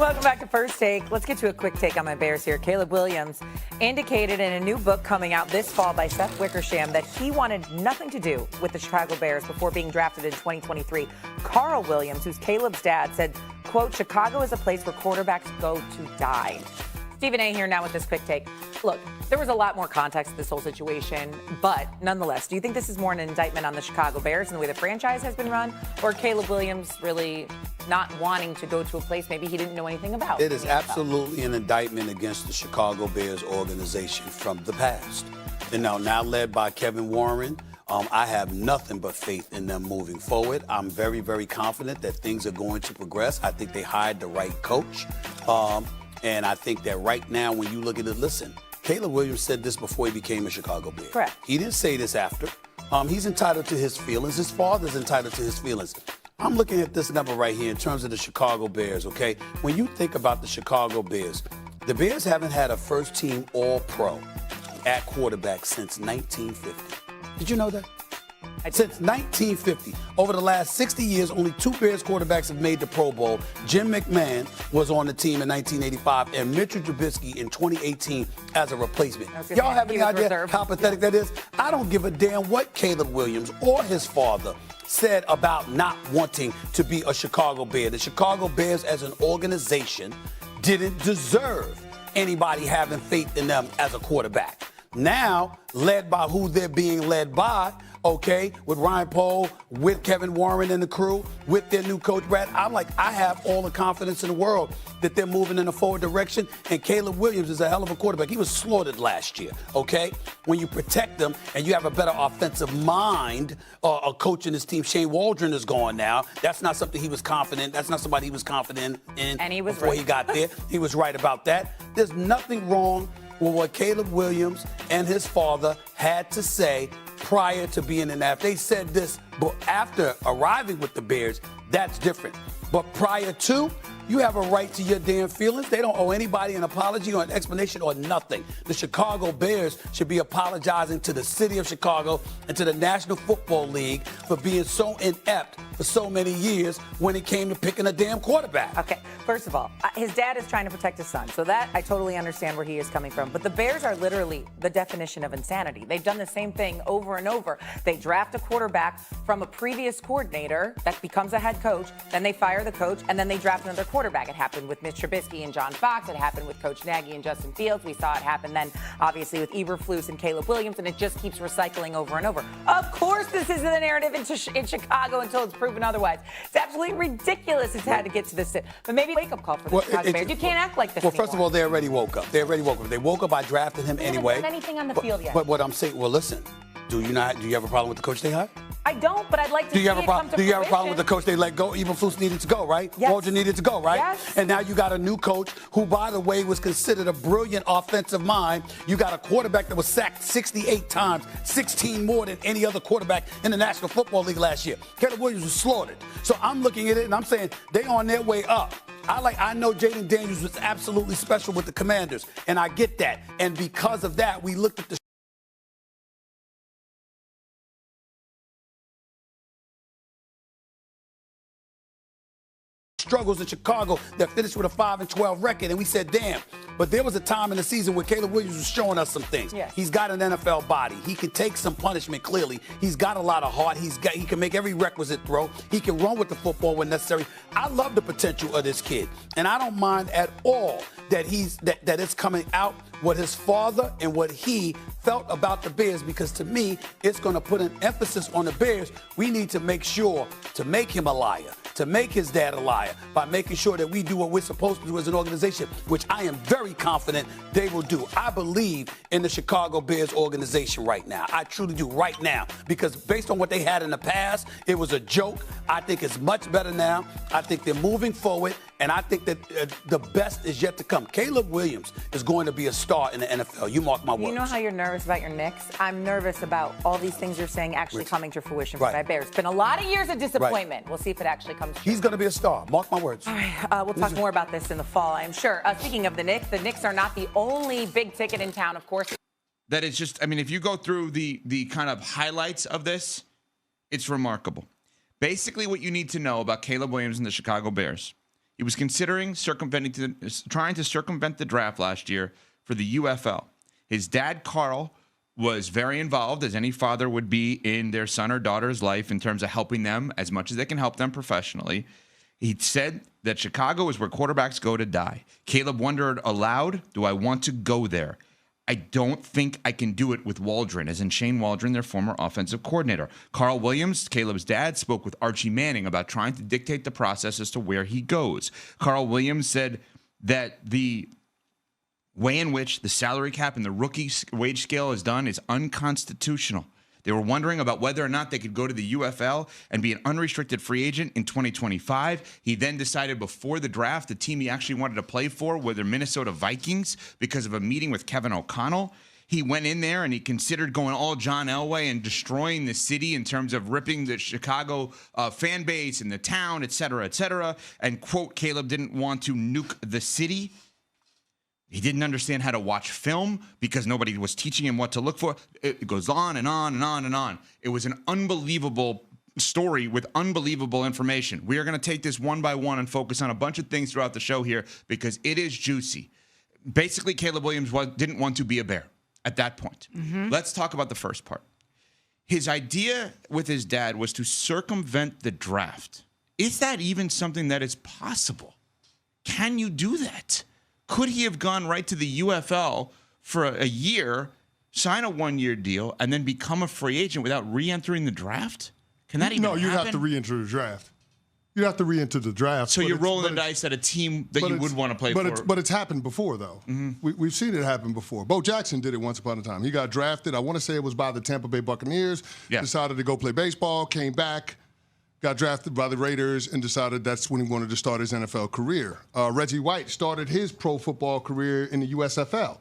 Welcome back to First Take. Let's get to a quick take on my Bears here. Caleb Williams indicated in a new book coming out this fall by Seth Wickersham that he wanted nothing to do with the Chicago Bears before being drafted in 2023. Carl Williams, who's Caleb's dad, said, quote, "Chicago is a place where quarterbacks go to die." Stephen A. here now with this quick take. Look, there was a lot more context to this whole situation, but nonetheless, do you think this is more an indictment on the Chicago Bears and the way the franchise has been run, or Caleb Williams really not wanting to go to a place maybe he didn't know anything about? It is absolutely an indictment against the Chicago Bears organization from the past. And now led by Kevin Warren, I have nothing but faith in them moving forward. I'm very, very confident that things are going to progress. I think they hired the right coach. And I think that right now, when you look at it, listen, Caleb Williams said this before he became a Chicago Bear. Correct. He didn't say this after. He's entitled to his feelings. His father's entitled to his feelings. I'm looking at this number right here in terms of the Chicago Bears, okay? When you think about the Chicago Bears, the Bears haven't had a first-team All-Pro at quarterback since 1950. Did you know that? Since 1950. Over the last 60 years, only 2 Bears quarterbacks have made the Pro Bowl. Jim McMahon was on the team in 1985 and Mitchell Trubisky in 2018 as a replacement. Y'all have any idea how pathetic that is? I don't give a damn what Caleb Williams or his father said about not wanting to be a Chicago Bear. The Chicago Bears as an organization didn't deserve anybody having faith in them as a quarterback. Now, led by who they're being led by, okay, with Ryan Pohl, with Kevin Warren and the crew, with their new coach, Brad, I have all the confidence in the world that they're moving in a forward direction, and Caleb Williams is a hell of a quarterback. He was slaughtered last year, okay? When you protect them and you have a better offensive mind, a coach in his team, Shane Waldron is gone now. That's not something he was confident. That's not somebody he was confident in and he was before he got there. He was right about that. There's nothing wrong with what Caleb Williams and his father had to say prior to being in that. They said this, but after arriving with the Bears, that's different. But prior to, you have a right to your damn feelings. They don't owe anybody an apology or an explanation or nothing. The Chicago Bears should be apologizing to the city of Chicago and to the National Football League for being so inept for so many years when it came to picking a damn quarterback. Okay, first of all, his dad is trying to protect his son, so that I totally understand where he is coming from. But the Bears are literally the definition of insanity. They've done the same thing over and over. They draft a quarterback from a previous coordinator that becomes a head coach, then they fire the coach, and then they draft another quarterback. It happened with Mitch Trubisky and John Fox. It happened with Coach Nagy and Justin Fields. We saw it happen then, obviously, with Eberflus and Caleb Williams, and it just keeps recycling over and over. Of course, this is the narrative in Chicago until it's proven otherwise. It's absolutely ridiculous it's had to get to this. But maybe a wake-up call for the Chicago Bears. You can't act like this anymore. First of all, they already woke up. They woke up by drafting him anyway. They haven't done anything on the field yet. But what I'm saying, well, listen, do you have a problem with the coach they hired? I don't, but I'd like to see it come to fruition. Do you have a problem with the coach they let go? Eberflus needed to go, right? Yes. Waldron needed to go, right? Yes. And now you got a new coach who, by the way, was considered a brilliant offensive mind. You got a quarterback that was sacked 68 times, 16 more than any other quarterback in the National Football League last year. Caleb Williams was slaughtered. So I'm looking at it and I'm saying they on their way up. I know Jayden Daniels was absolutely special with the Commanders, and I get that. And because of that, we looked at the struggles in Chicago that finished with a 5-12 record, and we said, damn. But there was a time in the season where Caleb Williams was showing us some things. Yeah. He's got an NFL body. He can take some punishment, clearly. He's got a lot of heart. He can make every requisite throw. He can run with the football when necessary. I love the potential of this kid, and I don't mind at all that it's coming out what his father and what he felt about the Bears, because to me, it's going to put an emphasis on the Bears. We need to make sure to make him a liar, to make his dad a liar, by making sure that we do what we're supposed to do as an organization, which I am very confident they will do. I believe in the Chicago Bears organization right now. I truly do right now, because based on what they had in the past, it was a joke. I think it's much better now. I think they're moving forward, and I think that the best is yet to come. Caleb Williams is going to be a star in the NFL. You mark my words. You know how you're nervous about your Knicks? I'm nervous about all these things you're saying actually coming to fruition for my Bears. It's been a lot of years of disappointment. We'll see if it actually comes true. He's going to be a star. Mark my words. All right, we'll talk more about this in the fall, I'm sure. Speaking of the Knicks are not the only big ticket in town, of course. That is just, I mean, if you go through the kind of highlights of this, it's remarkable. Basically, what you need to know about Caleb Williams and the Chicago Bears, He was considering trying to circumvent the draft last year for the UFL. His dad, Carl, was very involved, as any father would be, in their son or daughter's life in terms of helping them as much as they can help them professionally. He said that Chicago is where quarterbacks go to die. Caleb wondered aloud, do I want to go there? I don't think I can do it with Waldron, as in Shane Waldron, their former offensive coordinator. Carl Williams, Caleb's dad, spoke with Archie Manning about trying to dictate the process as to where he goes. Carl Williams said that the way in which the salary cap and the rookie wage scale is done is unconstitutional. They were wondering about whether or not they could go to the UFL and be an unrestricted free agent in 2025. He then decided before the draft the team he actually wanted to play for were the Minnesota Vikings because of a meeting with Kevin O'Connell. He went in there and he considered going all John Elway and destroying the city in terms of ripping the Chicago fan base and the town, et cetera, and, quote, Caleb didn't want to nuke the city. He didn't understand how to watch film because nobody was teaching him what to look for. It goes on and on and on and on. It was an unbelievable story with unbelievable information. We are going to take this one by one and focus on a bunch of things throughout the show here because it is juicy. Basically, Caleb Williams didn't want to be a Bear at that point. Let's talk about the first part. His idea with his dad was to circumvent the draft. Is that even something that is possible? Can you do that? Could he have gone right to the UFL for a year, sign a one-year deal, and then become a free agent without re-entering the draft? Can that even happen? No, you'd have to re-enter the draft. You'd have to re-enter the draft. So you're rolling the dice at a team that you would want to play for. But it's happened before, though. We've seen it happen before. Bo Jackson did it once upon a time. He got drafted. I want to say it was by the Tampa Bay Buccaneers. Yeah. Decided to go play baseball, came back, got drafted by the Raiders, and decided that's when he wanted to start his NFL career. Reggie White started his pro football career in the USFL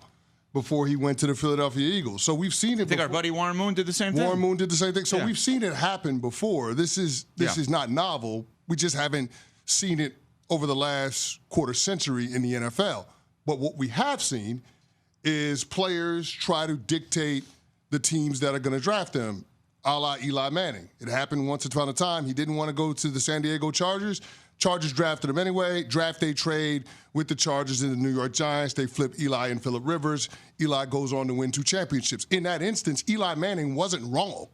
before he went to the Philadelphia Eagles. So we've seen it before. I think our buddy Warren Moon did the same thing. Warren Moon did the same thing. So we've seen it happen before. This is not novel. We just haven't seen it over the last quarter century in the NFL. But what we have seen is players try to dictate the teams that are going to draft them, a la Eli Manning. It happened once upon a time. He didn't want to go to the San Diego Chargers. Chargers drafted him anyway. Draft day trade with the Chargers and the New York Giants. They flip Eli and Phillip Rivers. Eli goes on to win 2 championships. In that instance, Eli Manning wasn't wrong.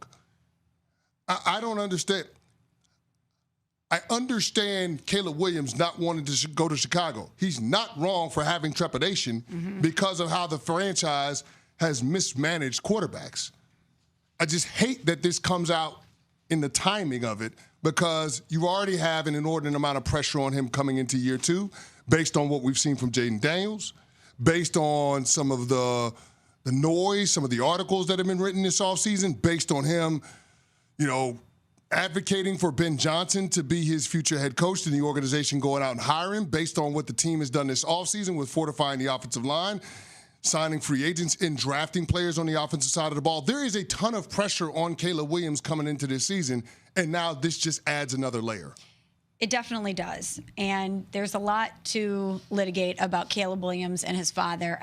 I don't understand. I understand Caleb Williams not wanting to go to Chicago. He's not wrong for having trepidation because of how the franchise has mismanaged quarterbacks. I just hate that this comes out in the timing of it because you already have an inordinate amount of pressure on him coming into year 2 based on what we've seen from Jayden Daniels, based on some of the noise, some of the articles that have been written this offseason, based on him, advocating for Ben Johnson to be his future head coach and the organization going out and hiring based on what the team has done this offseason with fortifying the offensive line, signing free agents and drafting players on the offensive side of the ball. There is a ton of pressure on Caleb Williams coming into this season, and now this just adds another layer. It definitely does. And there's a lot to litigate about Caleb Williams and his father.